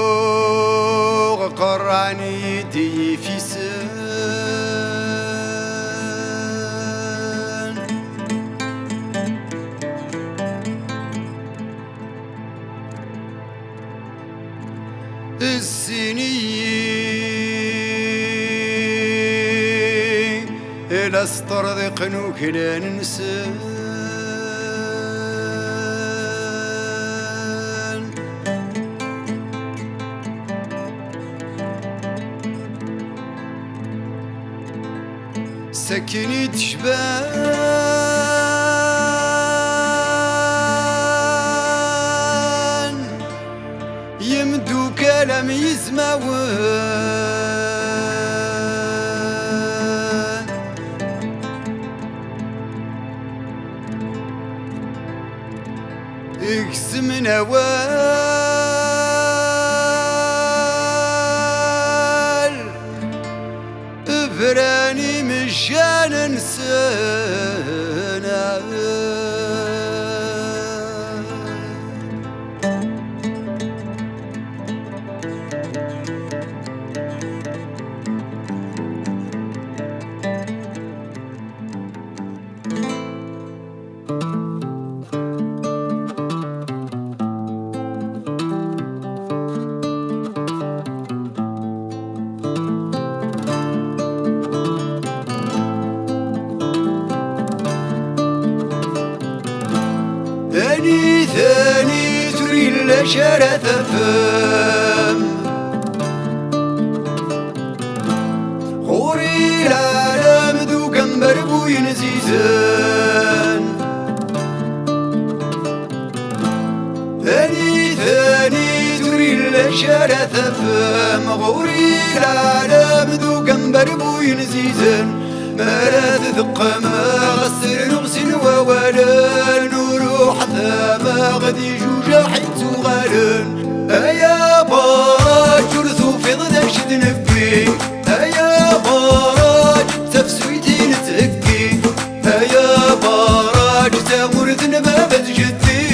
تدوغ قراني يدي في سن السنين إلى استرضق نوكلا ننسى سكني تشبان يمدو كلام يزموان اقسم نوال ابراني مشان انسانا ثاني ثاني تري الأشارة فم خوري العالم ذو كمبر بوين زيزان ثاني ثاني تري الأشارة فم خوري العالم ذو كمبر بوين زيزان مراد ثقما غسر نغسل ووالان وروح ثما غدي جوجا حيت غالن ايا باراج جرثو في ضد شد نبي ايا باراج تفسويتي نتهكي ايا باراج تامر ذنبا بتجدي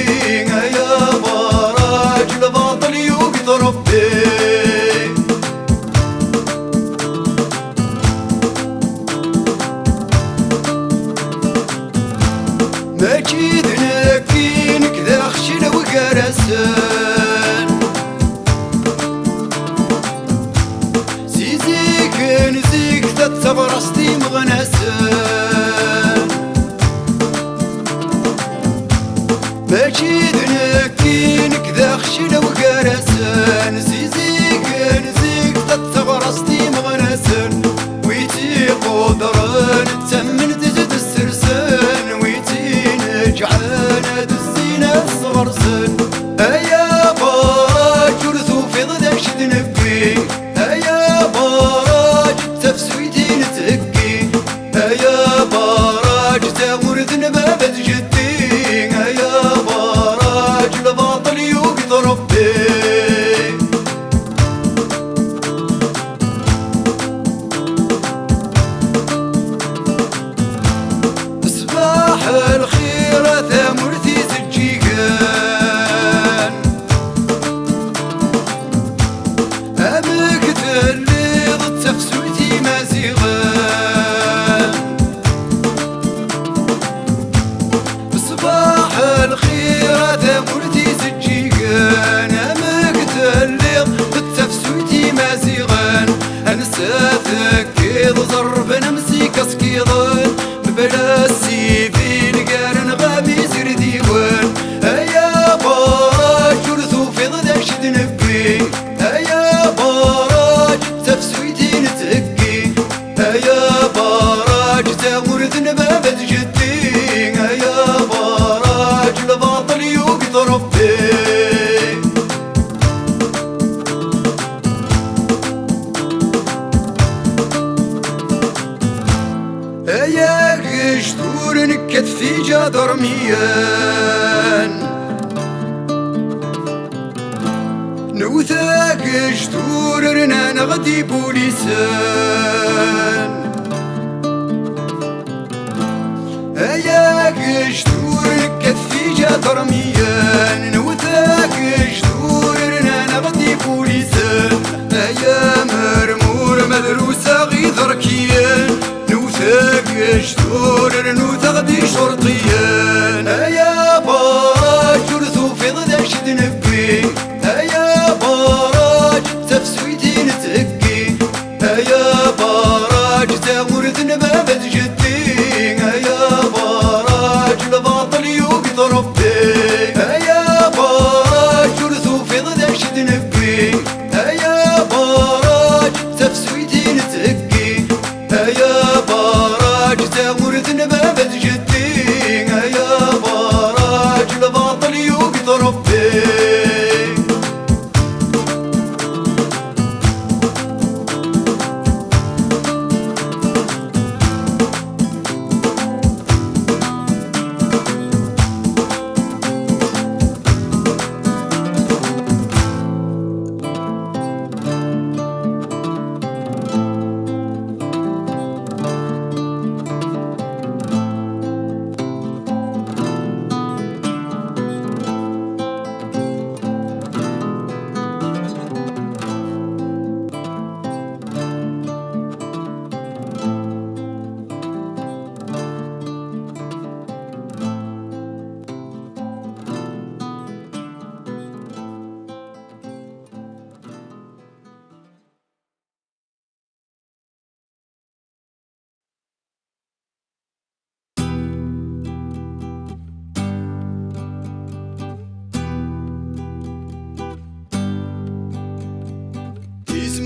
ايا باراج الباطل يوقظ ربي ماجد ناكينك ذا خشن وكرسان زيزيك نزيك تتبرستي مغنسان ماجد ناكينك ذا خشن وكرسان زيزيك نزيك تتبرستي مغنسان ويتي قدران تمن تزد السرسان جعانة الزينة الصغرسن ايا باراج جرثو في ضد شد نبي ايا باراج تفسويتي نتهكي ايا باراج تامر ذنبا بتجدي ايا باراج الباطل يوقظ ربي صباح الخير ثمرتي زجيقان أمك تليض تفسوتي مازيغان صباح الخير ثمرتي زجيقان أمك تليض تفسوتي مازيغان أنساتك كيض ضرب نمسيك اسكيضان بلا السيفين قارن غابي زر ديوان ايا باراج جرثو في ضد شد نبي ايا باراج تفسويتي نتهكي ايا باراج تامر ذنبا بتجدي ايا باراج الباطل يوقظ ربي يا قشطور نكت في جدر ميان نوثا قشطور رنا نغدي بوليسان يا قشطور نكت في جدر ميان نوثا قشطور رنا نغدي بوليسان يا مرمور مدروسة غيظر كيان قشطور نوثا غدي شرطيان يا باراج جرثو في ضد شد نبي يا باراج تفسويتي نتهكي يا باراج تغرث نبابة جدي يا باراج الباطل يوقظ ربي يا باراج جرثو في ضد شد نبي يا باراج تفسويتي نتهكي يا باراج تغرث نبابة جدي يا باراج الباطل يوقظ ربي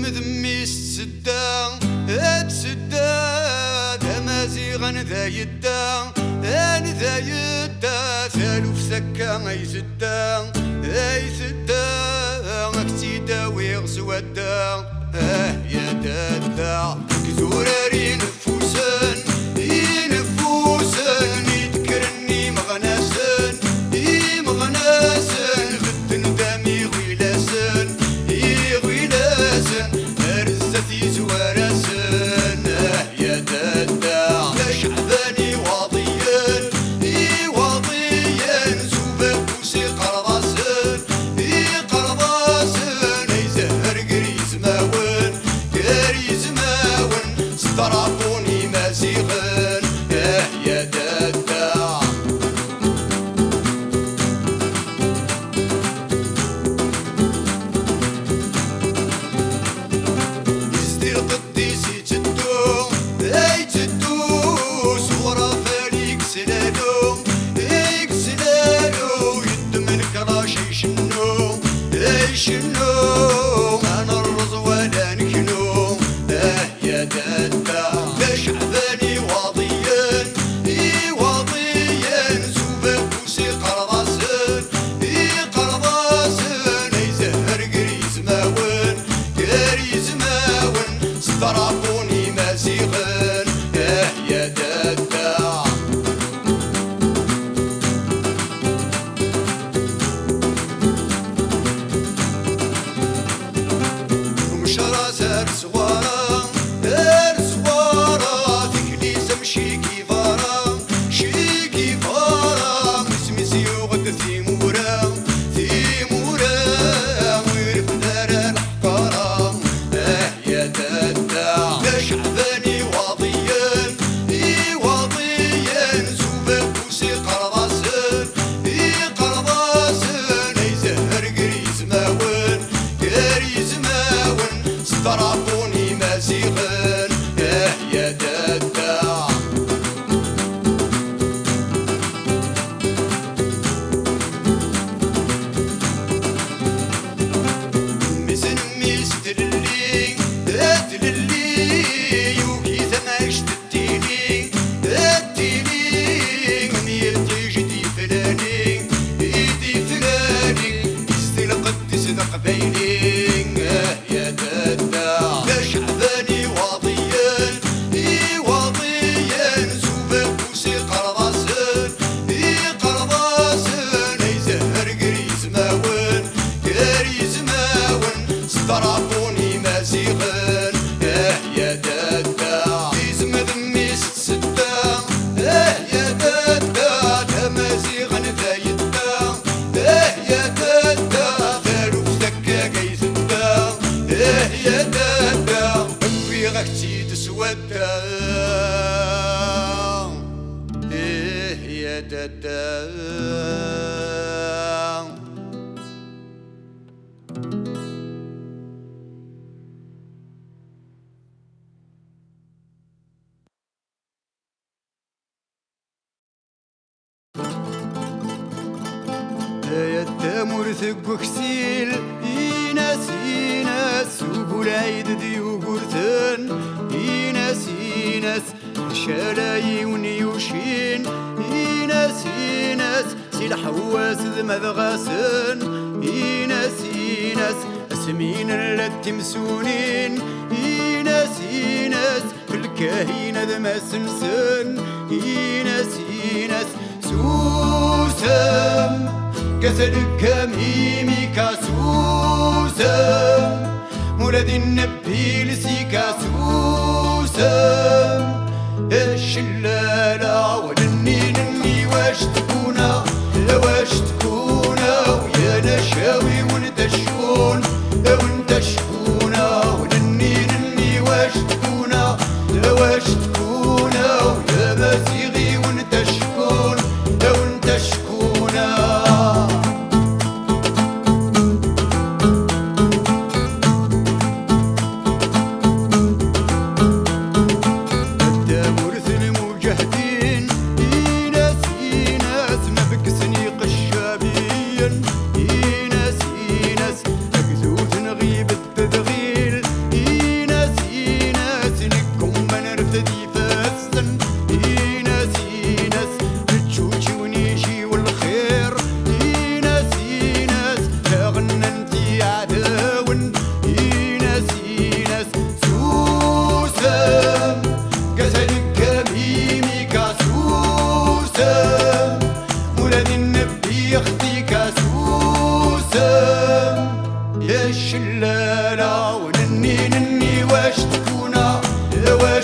ذمي السدا تسدا تمازيغا ذا يدا ذا يدا ثالوف سكا اي سدا اكتيدا ويغسودا يا دادا كثوراري نفوسن ينفوسن يذكرني مغناسن مغناسن غد ندامي غيلاسن رزتي زوارسن يا دادا شعباني واضيا واضيا زوبك وسي قرضاسن قرضاسن يزهر قريز ماون قريز ماون سترابوني مازيغن يا دادا شنو انا الرز ولا نكنو يا دادا لا شعباني واضيا واضيا زوبك وسي قرضاسن قرضاسن يزهر قريز ماون قريز ماون سترابوني مازيغن يا دادا سوارا في كنيسة مشي كيفارا شي كيفارا مسمسي وغد ثيمورا ويرف دار الحقارا يا دادا لا شعباني واضيا واضيا التامور ثقو كسيل إيناس إيناس وقول عيد ديو قرثن إيناس إيناس شالاي ونيوشين إيناس إيناس سيل حواس ذمذ غاسن إيناس إيناس اسمين التمسونين إيناس إيناس في الكاهين ذما سنسن إيناس إيناس سوسم كسلك ميمي كاسوسم مولد النبي لسي كاسوسم الشلالة ونني نني واش تكونا واش تكونا ويا نشاوي وانت شكون وانت شكونا ونني نني واش تكونا واش تكونا ويا مسيغي وانت شكون وانت شكونا الشلالة ونني نني واش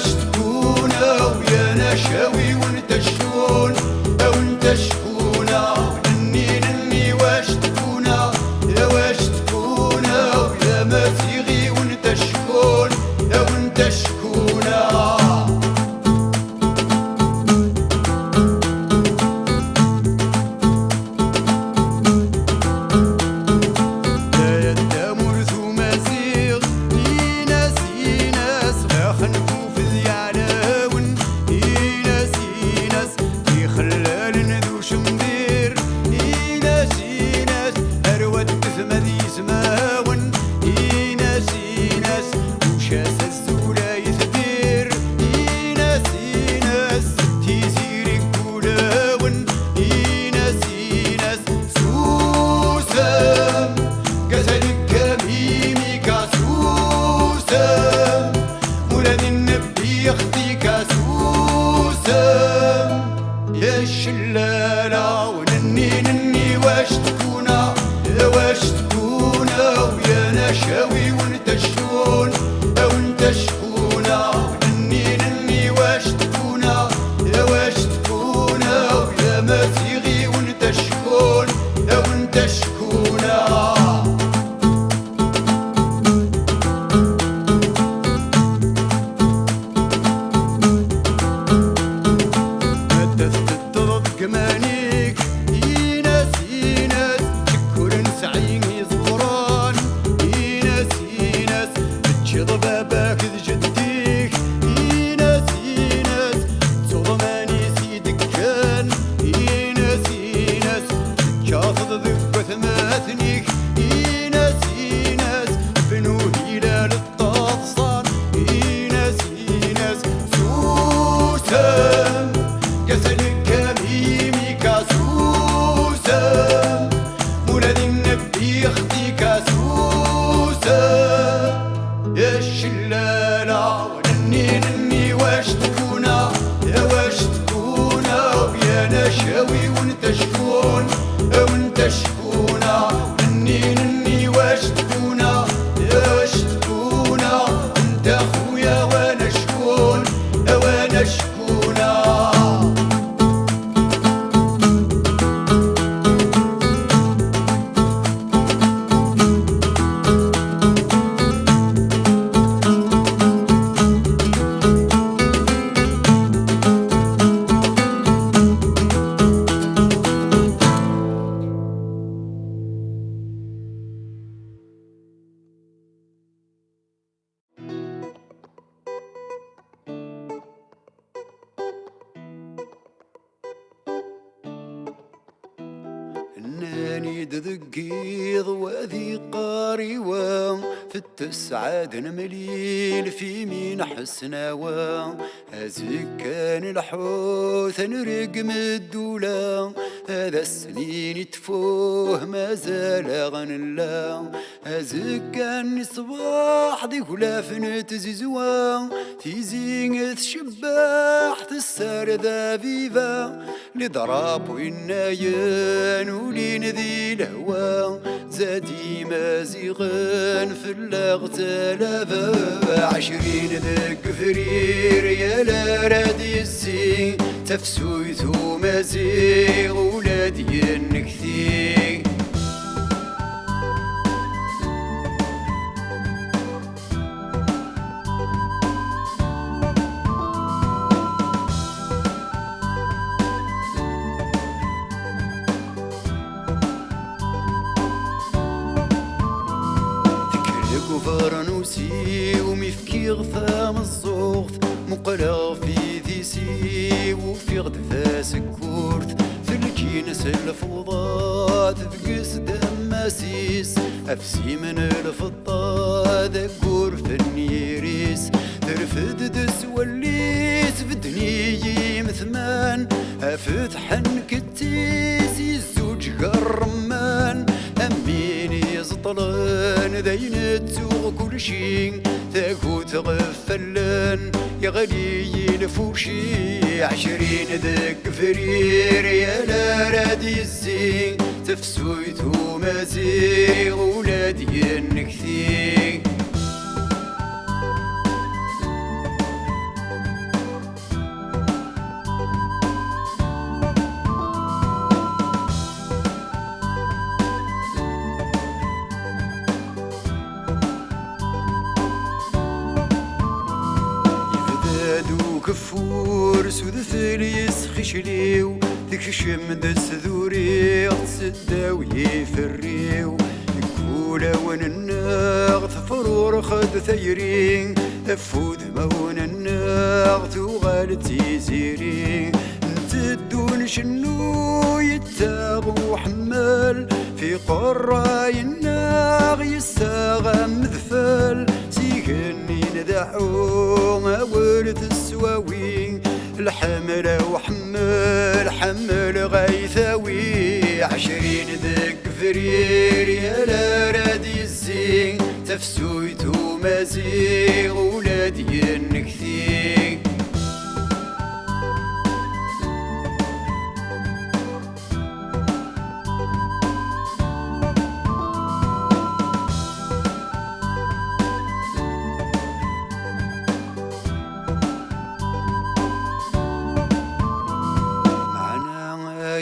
تكونا ويا نشاوي وانت شكون وانت شكونا ونني نني واش تكونا ويا مسيغي وانت شكون وانت شكونا الشلالة ونني نني واش تكونا ويا نشاوي وانت شكون وانت شكونا ونني نني واش تكونا ويا مسيغي وانت شكون وانت شكونا كمانيك إيناس إيناس شكور سعيم يزوران إيناس إيناس تشيض باباك جديك إيناس إيناس صدماني سيدك كان إيناس إيناس شاخذ ذكوة ثماثنيك إيناس إيناس بنو هلال الطاصان إيناس إيناس سوسم كسلك الشلالة ونني نني واش تكونا ويا نشاوي وانت شكون وانت شكونا ونني ثاني دقيض وذي قاريوة في التسعة مليل في مين حسناوة كان الحوث نرقم الدولة هذا السنين تفوه ما زال غنلا كان صباح ذي غلاف تزيزوا في زينة شباح تسار ذا فيفا لضراب والناين ولين ذي الهوى زادي مازيغن في الاغتلافة 20 ذك فرير يا لا رادي الزين تفسويتو مازيغ ولادي النكثي فرنوسي ومفكي غثام الزوغث مقلغ في ذيسي وفي غد فاسكورت في الكينس الفوضات ذقس دماسيس أفسي من الفضة ذكور في النيريس ترفد دس وليس في الدنيا مثمان أفتحن كتيس يزوج الرمان أمين يزطلن ذين تسوق كل شي تاكو تغفلن يا غلي الفوشي 20 ذك فرير يا لا رادي الزين تفسويتو مازيغ ولادي النكثي كفور سود ثليس خشليو تكشم دس ذوري تسداو يفريو كولا ون الناغ فرور خد ثيرين افود مون الناغ تغال تيزيرين تدون شنو يتاغو حمال في قراي الناغ يساغ مذفل سيغني ندعو ما ورث السواوي الحمل وحمل حمل غيثاوي 20 ذك فرير يا لا رادي الزين تفسويتو مازيغ ولادي النكثي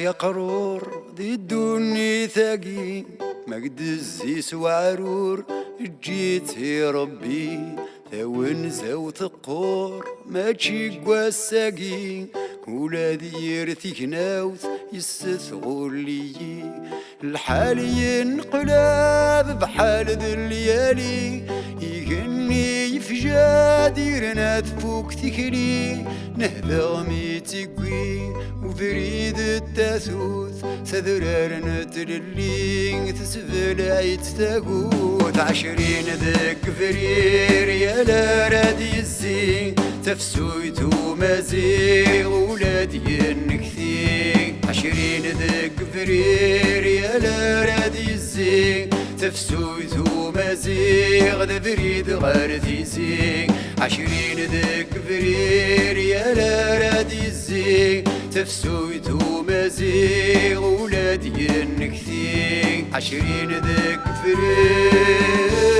يا قرور ذي الدنيا ثاقي ما قد الزيس وعرور جيت يا ربي ثاون زاو ثقور ما تشيقوا الساقي ولادي يرثيك ناوث يستثغل لي الحال ينقلب بحال ذي الليالي يغني يفجاديرنا تفوق ثكلي نهذا ميتقوي وفريد التاثوث سذرارنا تللي تسفل عيد تاقوت 20 ذك فرير يا لا رادي الزين تفسويتو مازيغ ولادي النكثي 20 ذك فرير يا لا رادي الزين تفسويتو مازيغ ذا فريد غير ذيزين 20 ذك فرير يا لا رادي الزين تفسويتو مازيغ ولادي النكثي 20 ذك فرير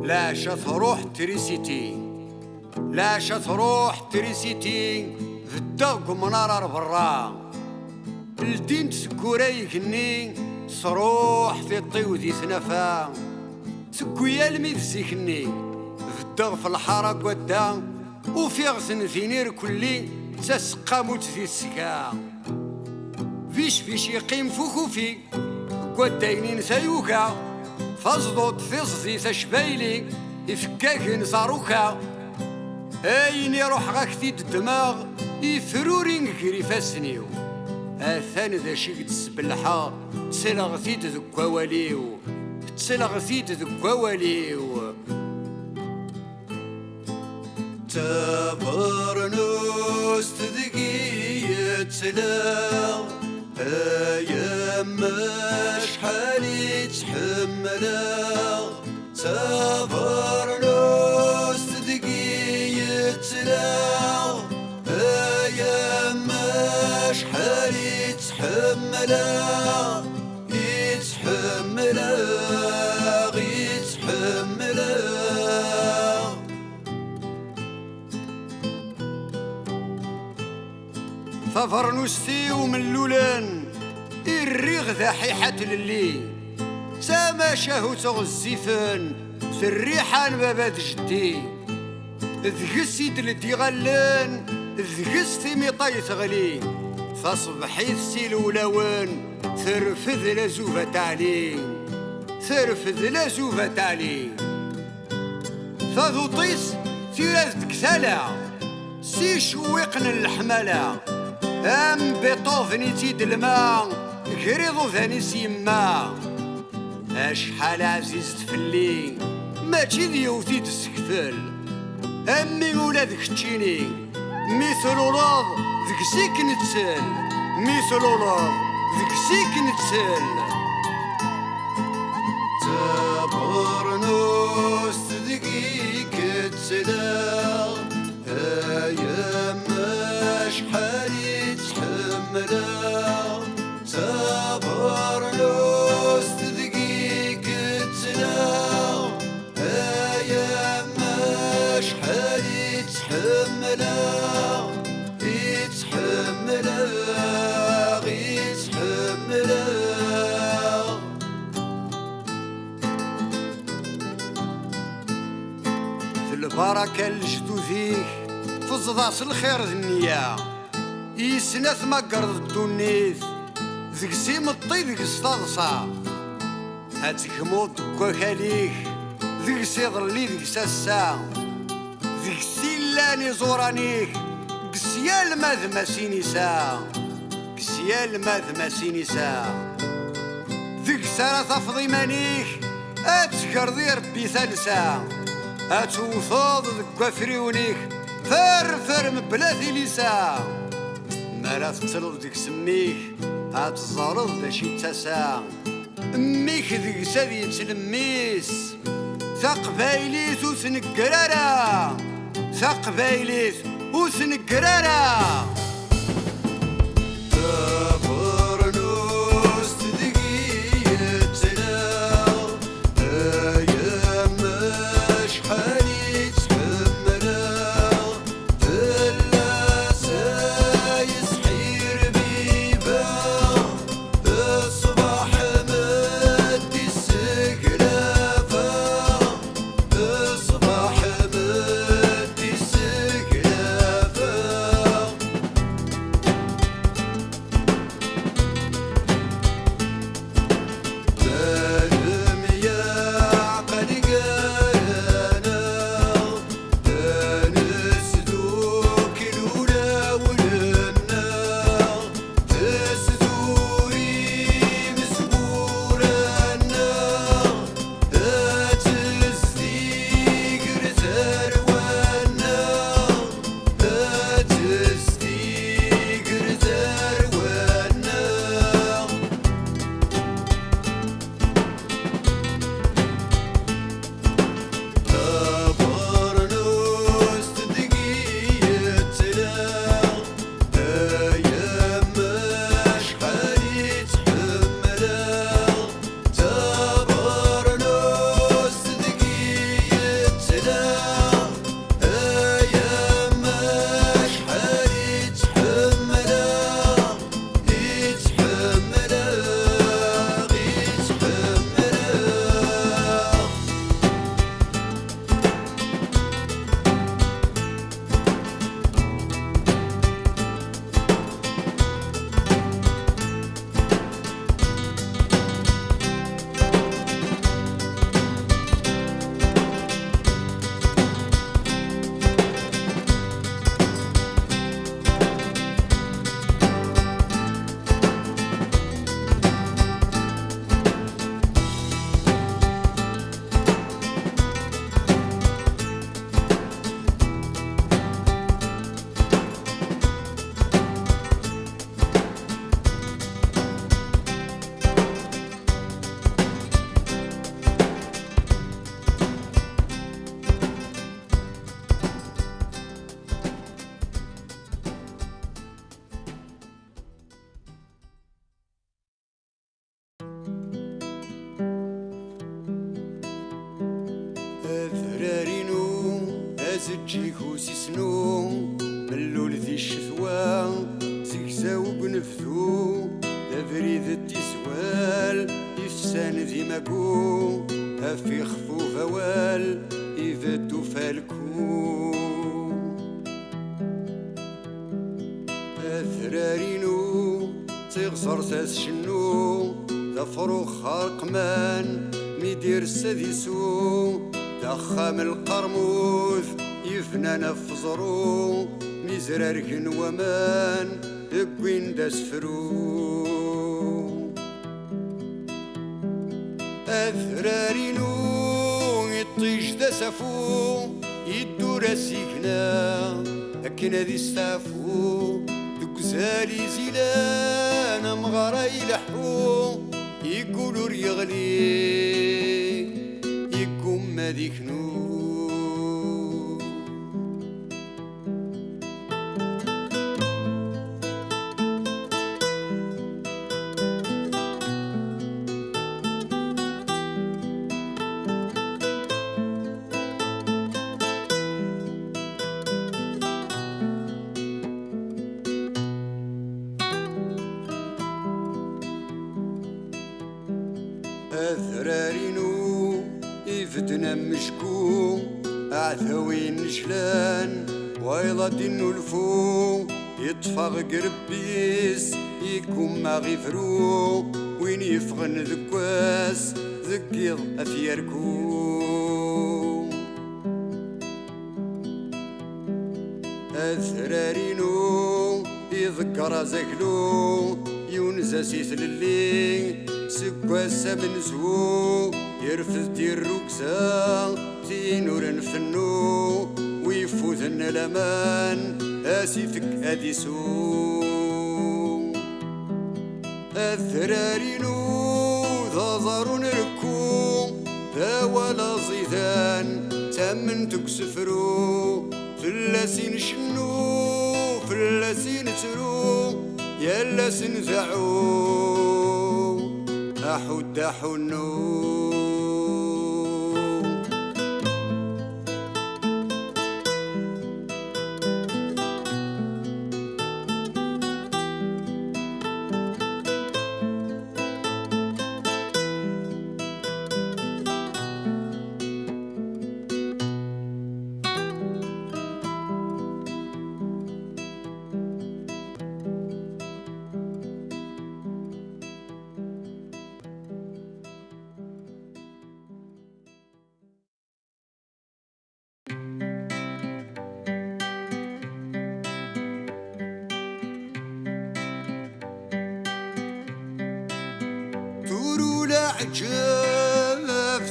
لاش تروح تريسيتي لاش تروح تريسيتي في الدق منار برا الدين تسكورا يكني صروح تطي وذي ثنفا سكويا الميد سيكني في الدغ في الحرق والدا وفي غسن ثينير كلي تسقى موت ذي السكا فيش يقيم فوكوفي قداينين سيوكا فازدوط فيصدي تشبايلي يفكاك صاروكا اين يروح غاكتيد الدماغ يفرورين كري فاسنيو اثان ذا شي تسبلحا تسلغتيد ذك واليو تسلغتيد ذك واليو تبرنوس تذكية تلاغ ايام شحالي تحملاغ تبرنوس تذكية تلاغ ايام شحالي تحملاغ يتحملاغ يتحملاغ ففرنوستي ومن لولان الريغ ذا حيحة للي سما شاهو تغزيفن في الريحان بابات جدي ذكسي دلتي غلان ذكستي ميطاي تغلي فصبحيت سي ولاوان ثرفذ لازوفة تعلي ثرفذ لازوفة تعلي فذوطيس تيراز دكسالة سي شويقن الحمالة ام بيطوفني تيد الماء غريضو ثاني سيما اشحال عزيز تفلي ماشي ديوتي تسكفل امي ولادك تشيني مثل ولاد ذك سيك نتسل مثل ولاد ذك سيك نتسل تبرنوس تذكيك تسلاغ ايام شحالي تحملاغ تبرنوس تذكيك تسلاغ ايام شحالي تحملاغ يتحملاغ يتحملاغ في البركة لجدوذيك في الزضاس الخير النية يسنث مقرض الدنيث ذك سيم الطي ذك استضصى هاتك موت كوكاليك ذك سيظلي ذك ساسا ذك سيلاني زورانيك قسيال ماذ ماسينيسا قسيال ماذ ماسينيسا ذك سارة تفضي مانيك اتكرضي ربي ثالسا اتوفاض ذك وفريونيك فرفر مبلاثي ليسا مرا تتلض ديك سميك هاتزارض باش يتسا اميك ذيك سادي تلميس ثقبايليت وثنقرارا ثقبايليت وثنقرارا تبرنوس تذكية تلاغ ايام شحالي تحملاغ تلا سايس حير بيباغ الصباح مدي السقلافة الصباح مدي السقلافة زجيك وسيسنو ملول ذي الشثوى زكزاو بنفثو تفريد التسوال يفسان ذي ماكو أفي خفوف أوال يفدو فالكو أثرارينو تغصر ساس شنو تفرو خارق مان ميدير سادسو دخام القرموث يفنى نفزرو مزرار ومان اكوين داس فرو أثرارينو يطيج دا سافو يدور السكنة أكنا ذي ستافو دكزالي زيلان مغارا يلحو يقولوا يغلي يقوم ما ذيكنو أثرارينو يفتنا مشكو أعثوين نشلان ويلا دينو الفو يطفغ قربيس يكون ما غيفرو وين يفغن ذكواس ذكيض أفياركو أثرارينو يذكر زكلو يونزا سيث للي سكواسا بنزو يرفض دير ركزا تينور نفنو ويفوذن الامان اسيفك اديسو الثرارينو ذا نركو ذا ولا زيدان تمن تكسفرو فلاسين شنو فلاسين ترو يلا سنزعو أحد حنو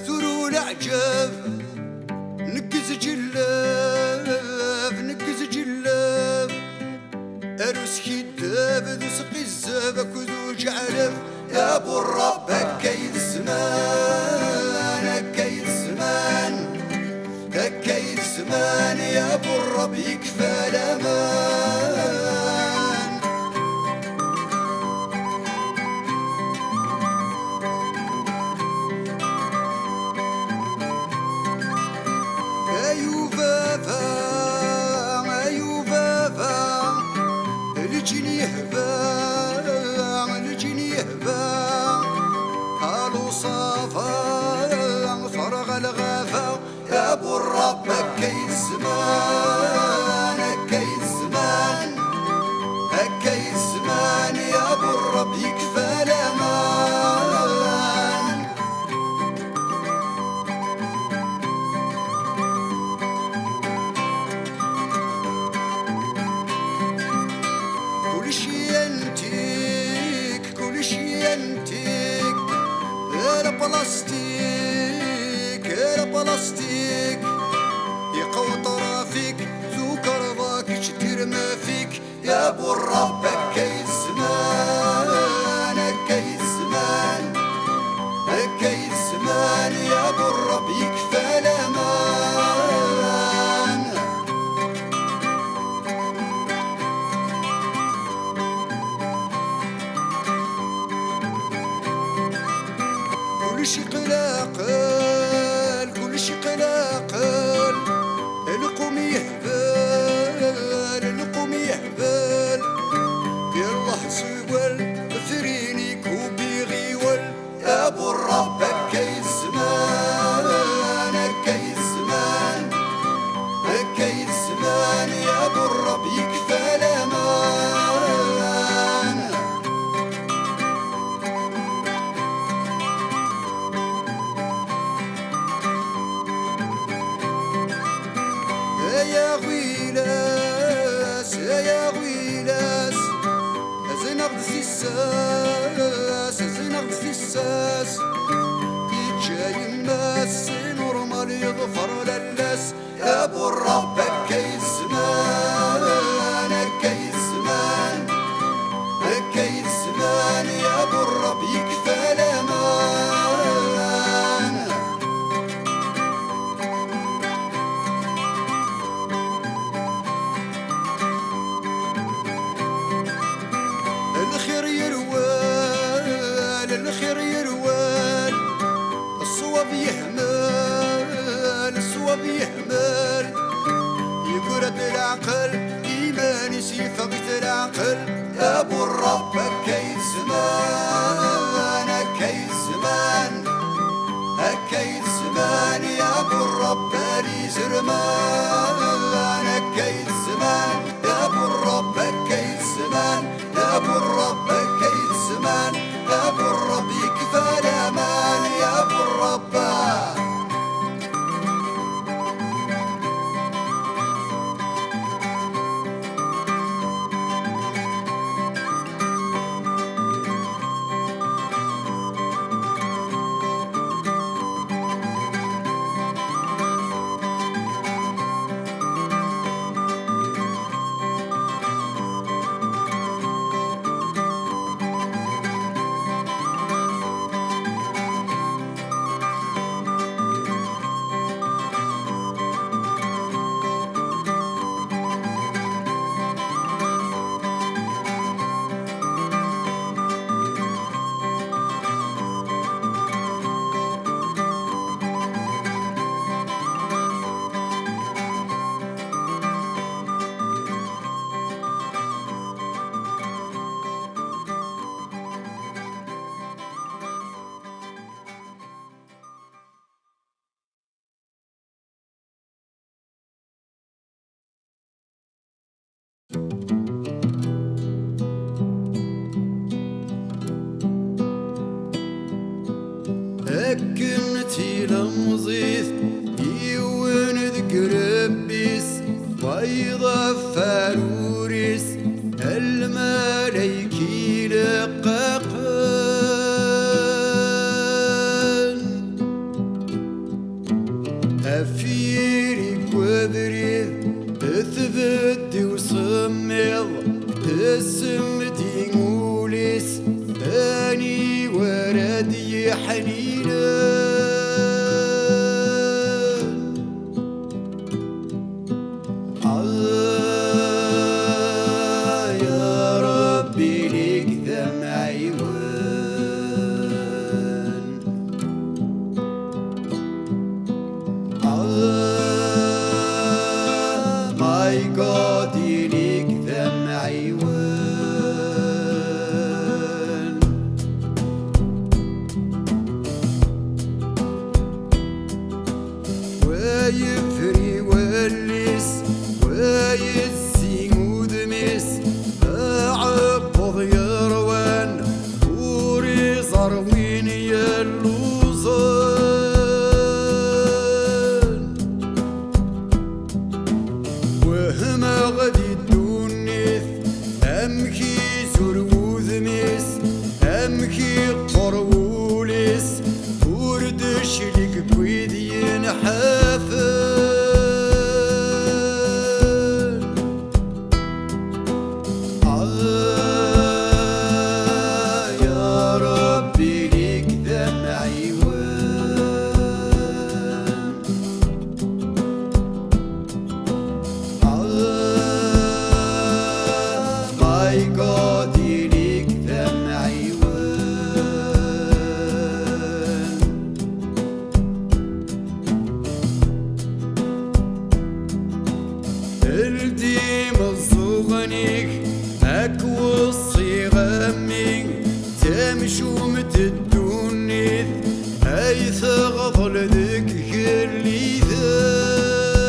ثرو العجاب نكز جلاف نكز جلاف أروس كتاب ذو سقي الزابك وذو جعلف يا ابو الرب هكايد الزمان هكايد الزمان هكايد الزمان يا ابو الرب يكفى الامان يا ابو الرب هكايد الزمان هكايد الزمان هكايد الزمان يا ابو الرب يكفى الامان كل شي انتيك كل شي انتيك يا بلاستيك يا بلاستيك يقوى طرافيك ذوك رضاك تدير ما فيك يا ابو الرب هكايد الزمان هكايد الزمان هكايد الزمان يا ابو الرب يكفى الامان كل شي قلاقل كل شي قلاقل القومي الساس زينغ في الساس يتجاي الناس نورمال يظفر للاس يا ابو الرب هكاي الزمان هكاي الزمان هكاي الزمان يا ابو الرب يكفى الامان الخير يروال الخير يروال الصواب يهمل الصواب يهمل يقرد العقل إيماني سيفقت العقل يا ابو الرب هكاي الزمان هكاي الزمان هكاي الزمان يا ابو الرب بالي زرمان هكاي الزمان يا ابو الرب هكاي الزمان يا ابو الرب هكاي الزمان يا ابو الرب يكفى الامان يا ابو الرب هكنتي لمضيث يون ذكربيس بيضة فاروريس الملايكي لقاقن أفيرك وبريد اثبت وصمض اسم دينوليس اني وردي حنينه يا ربي ليك دمعي my God ليك دمعي ويفري والليس ويزين ودميس أعبض يروان وري زروين يلوزان وهما غدي الدونيث أمكي زور وذميس أمكي قروليس وردش لك كويدين حافل يا ربي ليك دمعي my God ليك دمعي الديم الصغنيك أكوصي غمي تمشو متدونيث أي ثغضل ذك كرلي ذان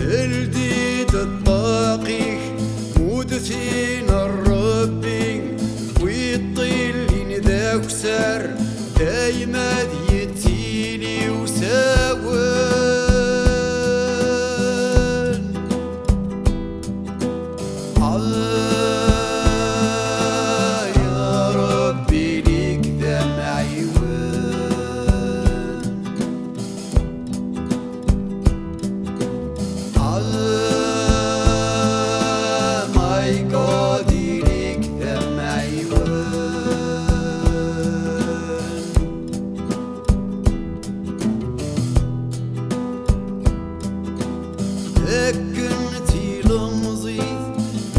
الديد الطاقيك مودثين الربي ويطيلين ذاك سر دايما يتيلي وساوان سكنتي لمزي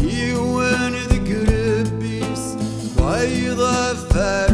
يوان ذكر بيس ويضفر